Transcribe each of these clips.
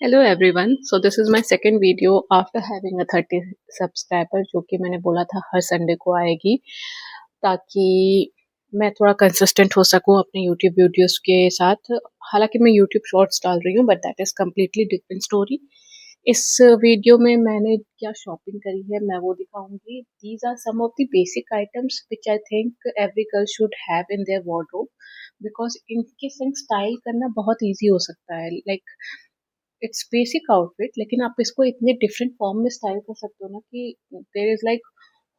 Hello everyone. So this is my second video after having a 30 subscriber, जो कि मैंने बोला था हर संडे को आएगी, ताकि मैं थोड़ा कंसिस्टेंट हो सकूं अपने यूट्यूब वीडियोस के साथ। हालांकि मैं यूट्यूब शॉर्ट्स डाल रही हूँ, but that is completely different story. इस वीडियो में मैंने क्या शॉपिंग करी है मैं वो दिखाऊंगी। These are some of the basic items which I think every girl should have in their wardrobe, because इनके संग स्टाइल करना बहुत ईजी हो सकता है। लाइक इट्स बेसिक आउटफिट, लेकिन आप इसको इतने डिफरेंट फॉर्म में स्टाइल कर सकते हो ना कि there is like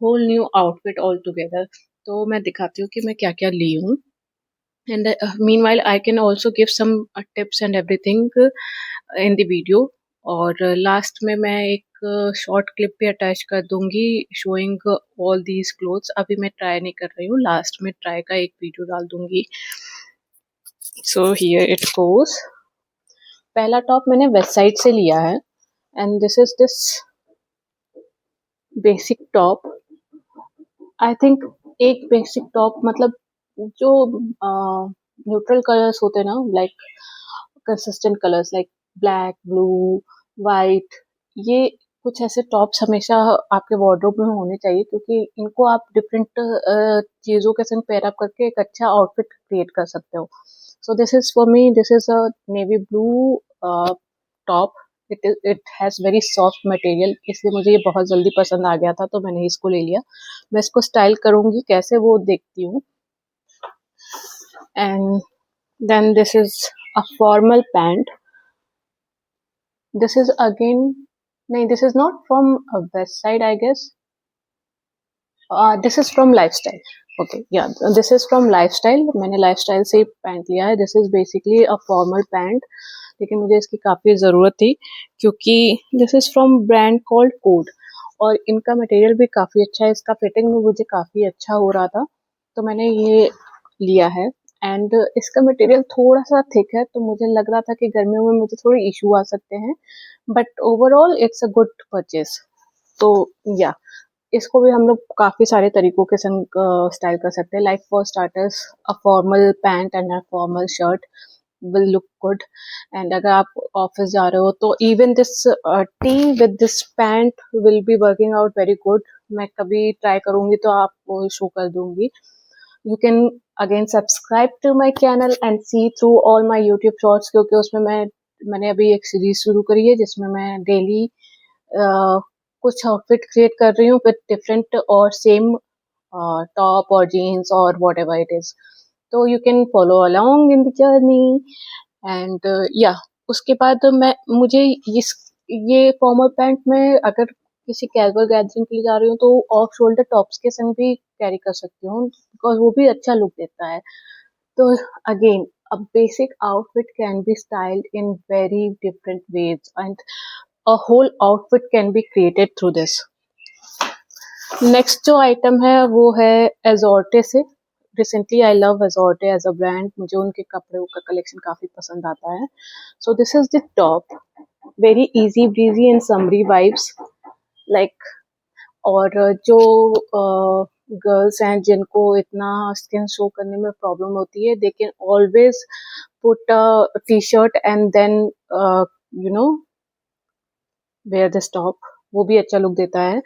whole new outfit all together. तो मैं दिखाती हूँ कि मैं क्या क्या ली हूँ, and meanwhile I can also give some tips and everything in the video. और लास्ट में मैं एक शॉर्ट क्लिप भी अटैच कर दूंगी शोइंग ऑल दीज क्लोथ्स। अभी मैं ट्राई नहीं कर रही हूँ, लास्ट में ट्राई का एक वीडियो डाल दूंगी। So here it goes. पहला टॉप मैंने वेस्ट साइड से लिया है, and this is this basic top. I think एक बेसिक टॉप मतलब जो न्यूट्रल कलर्स होते हैं ना, like consistent colours like black, blue, white, ये कुछ ऐसे टॉप्स हमेशा आपके वार्डरोब में होने चाहिए, क्योंकि इनको आप डिफरेंट चीज़ों के संग पेयर अप करके एक अच्छा आउटफिट क्रिएट कर सकते हो। सो this is for me, this is a navy blue top. It has very soft material, इसलिए मुझे ये बहुत जल्दी पसंद आ गया था, तो मैंने इसको ले लिया। मैं इसको स्टाइल करूंगी कैसे वो देखती हूँ। And then this is a formal pant. This is again, नहीं, this is not from Westside I guess. This is from Lifestyle. Okay, yeah this is from Lifestyle. मैंने लाइफस्टाइल से पैंट लिया है। This is basically a formal pant, लेकिन मुझे इसकी काफ़ी ज़रूरत थी, क्योंकि this is from brand called Code, और इनका मटेरियल भी काफ़ी अच्छा है। इसका फिटिंग में मुझे काफ़ी अच्छा हो रहा था, तो मैंने ये लिया है। एंड इसका मटेरियल थोड़ा सा थिक है, तो मुझे लग रहा था कि गर्मियों में मुझे थोड़े इशू आ सकते हैं, but overall it's a good purchase. तो या इसको भी हम लोग काफ़ी सारे तरीकों के संग स्टाइल कर सकते हैं। Like for starters, a formal pant and a formal shirt will look good. And अगर आप ऑफिस जा रहे हो तो even this tee with this pant will be working out very good. मैं कभी ट्राई करूंगी तो आपको शो कर दूंगी। You can again subscribe to my channel and see through all my YouTube shorts, क्योंकि उसमें मैंने अभी एक सीरीज शुरू करी है जिसमें मैं डेली कुछ आउटफिट क्रिएट कर रही हूँ विद डिफरेंट और सेम टॉप और जीन्स और वॉट एवर इट इज। तो you can follow along in the journey. And या उसके बाद मुझे इस ये फॉर्मल पैंट में अगर किसी कैजुअल गैदरिंग के लिए जा रही हूँ तो ऑफ शोल्डर टॉप्स के संग भी कैरी कर सकती हूँ, बिकॉज वो भी अच्छा लुक देता है। तो again, a basic outfit can be styled in very different ways, and a whole outfit can be created through this. Next जो आइटम है वो है एजोर्टे से। Recently I love Azorte as a brand, मुझे उनके कपड़ों का कलेक्शन काफ़ी पसंद आता है। So this is the top, very easy breezy and summery vibes, like. और जो गर्ल्स हैं जिनको इतना स्किन शो करने में प्रॉब्लम होती है, they can always put a T shirt and then you know wear this top, वो भी अच्छा लुक देता है।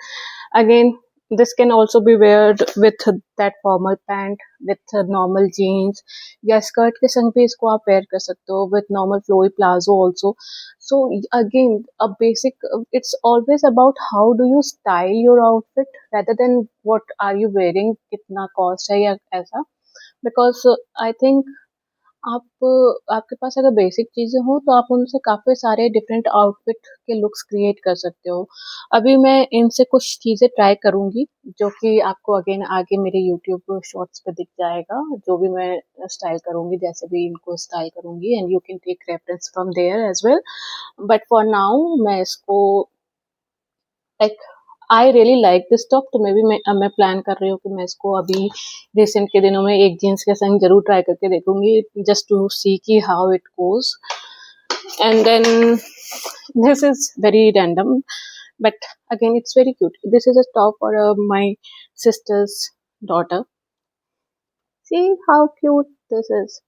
Again, this can also be weared with that formal pant, with normal jeans, या स्कर्ट के संग भी इसको आप वेयर कर सकते हो with normal flowy plazo also. So again, a basic, it's always about how do you style your outfit rather than what are you wearing, कितना कॉस्ट है या ऐसा। बिकॉज आई थिंक आप आपके पास अगर बेसिक चीज़ें हो तो आप उनसे काफ़ी सारे डिफरेंट आउटफिट के लुक्स क्रिएट कर सकते हो। अभी मैं इनसे कुछ चीज़ें ट्राई करूँगी, जो कि आपको अगेन आगे मेरे यूट्यूब शॉर्ट्स पे दिख जाएगा, जो भी मैं स्टाइल करूँगी, जैसे भी इनको स्टाइल करूँगी, and you can take reference from there as well. But for now मैं इसको like, I really like this top, तो मैं प्लान कर रही हूँ कि मैं इसको अभी रिसेंट के दिनों में एक जीन्स के संग जरूर ट्राई करके देखूंगी, जस्ट टू सी की how it goes. And then this is very random, but again it's very cute. This is a top for my sister's daughter. See how cute this is.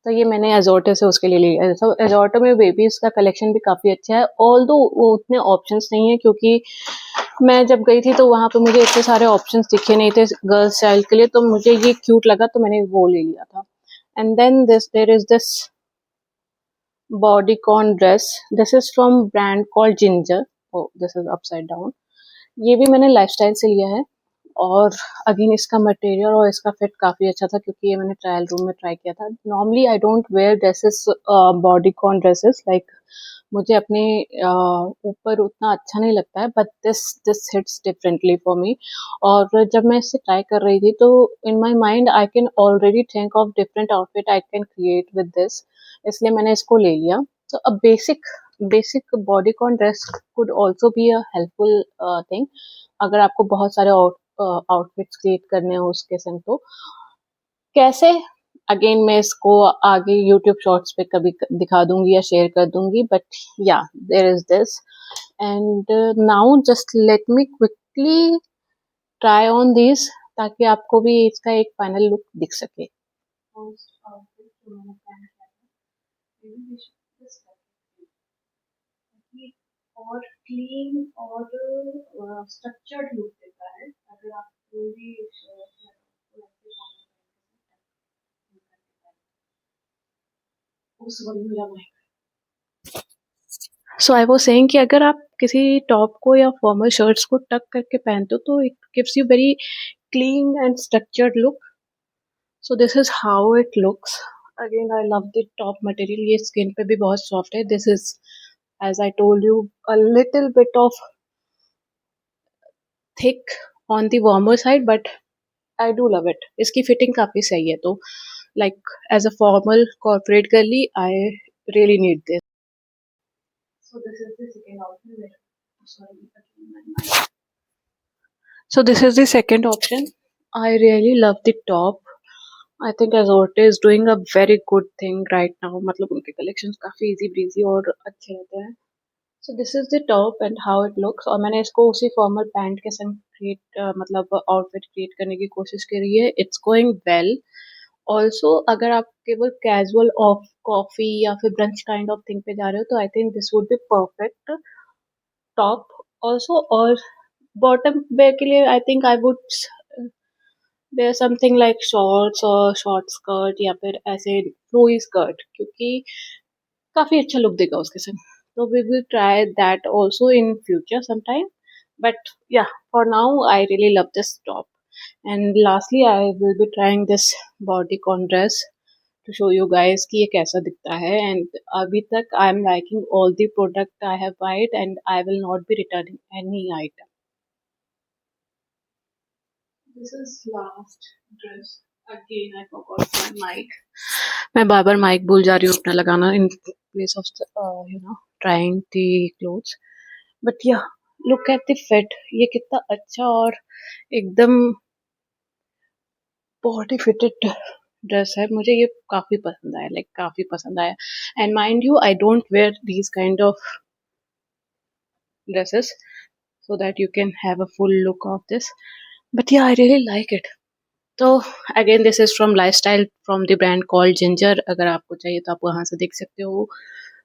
तो ये मैंने एजोर्टे से उसके लिए लिया। तो एजोर्टे में बेबीज का कलेक्शन भी काफ़ी अच्छा है, ऑल्दो वो उतने ऑप्शंस नहीं है, क्योंकि मैं जब गई थी तो वहाँ पे मुझे इतने सारे ऑप्शंस दिखे नहीं थे गर्ल्स चाइल्ड के लिए, तो मुझे ये क्यूट लगा तो मैंने वो ले लिया था। And then there is this bodycon dress. This is from brand called Ginger. Oh, this is upside down. ये भी मैंने लाइफस्टाइल से लिया है, और अगेन इसका मटेरियल और इसका फिट काफ़ी अच्छा था, क्योंकि ये मैंने ट्रायल रूम में ट्राई किया था। Normally I don't wear dresses, bodycon dresses, like मुझे अपने ऊपर उतना अच्छा नहीं लगता है, but this hits differently for me. और जब मैं इसे ट्राई कर रही थी तो in my mind I can already think of different outfit I can create with this, इसलिए मैंने इसको ले लिया। तो a basic bodycon dress could also be a helpful thing, अगर आपको बहुत सारे आउटफिट्स क्रिएट करने हो उसके संग। तो कैसे, अगेन मैं इसको आगे यूट्यूब शॉर्ट्स पे कभी दिखा दूंगी या शेयर कर दूंगी, but yeah there is this. And now just let me quickly try on this, ताकि आपको भी इसका एक फाइनल लुक दिख सके। और क्लीन और स्ट्रक्चर्ड लुक देता है, अगर आप कोई भी उस सो आई वाज सेइंग कि अगर आप किसी टॉप को या फॉर्मल शर्ट्स को टक करके पहनते हो तो it gives you very clean and structured look. So this is how it looks. Again I love the top material, ये स्किन पे भी बहुत सॉफ्ट है। This is, as I told you, a little bit of thick on the warmer side, but I do love it. इसकी fitting काफ़ी सही है, तो like as a formal corporate girly I really need this. So this is the second option. Sorry, so this is the second option. I really love the top. I think Azorte is doing a very good thing right now. मतलब उनके collections काफ़ी easy breezy और अच्छे रहते हैं। So this is the top and how it looks, और मैंने इसको उसी formal pant के संग create मतलब outfit create करने की कोशिश करी है। It's going well. Also अगर आप केवल casual ऑफ कॉफी या फिर brunch kind of thing पे जा रहे हो, तो I think this would be perfect top also। और बॉटम वेयर के लिए I think I would wear something like shorts और शॉर्ट स्कर्ट, या फिर ऐसे फ्लोई स्कर्ट, क्योंकि काफ़ी अच्छा लुक देगा उसके संग। तो we will try that also in future sometime, but yeah for now I really love this top. And lastly I will be trying this bodycon dress to show you guys कि ये कैसा दिखता है। and अभी तक I am liking all the product I have bought and I will not be returning any item. This is last dress. Again I forgot my mic. मैं बार बार mic भूल जा रही हूँ अपना लगाना in place of trying the clothes. But yeah, look at the fit. ये कितना अच्छा और एकदम बॉडी फिटेड ड्रेस है। मुझे ये काफ़ी पसंद आया, लाइक काफ़ी पसंद आया। And mind you, I don't where these kind of dresses so that you can have a full look of this, but yeah, I really like it. तो again this is from lifestyle from the brand called ginger. अगर आपको चाहिए तो आप वहाँ से देख सकते हो।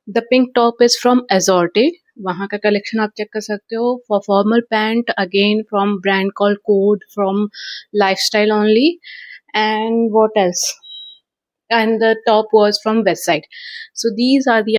The pink top is from Azorte, वहाँ का कलेक्शन आप चेक कर सकते हो। For formal pant again from brand called Code from Lifestyle only. And what else, and the top was from Westside. So these are the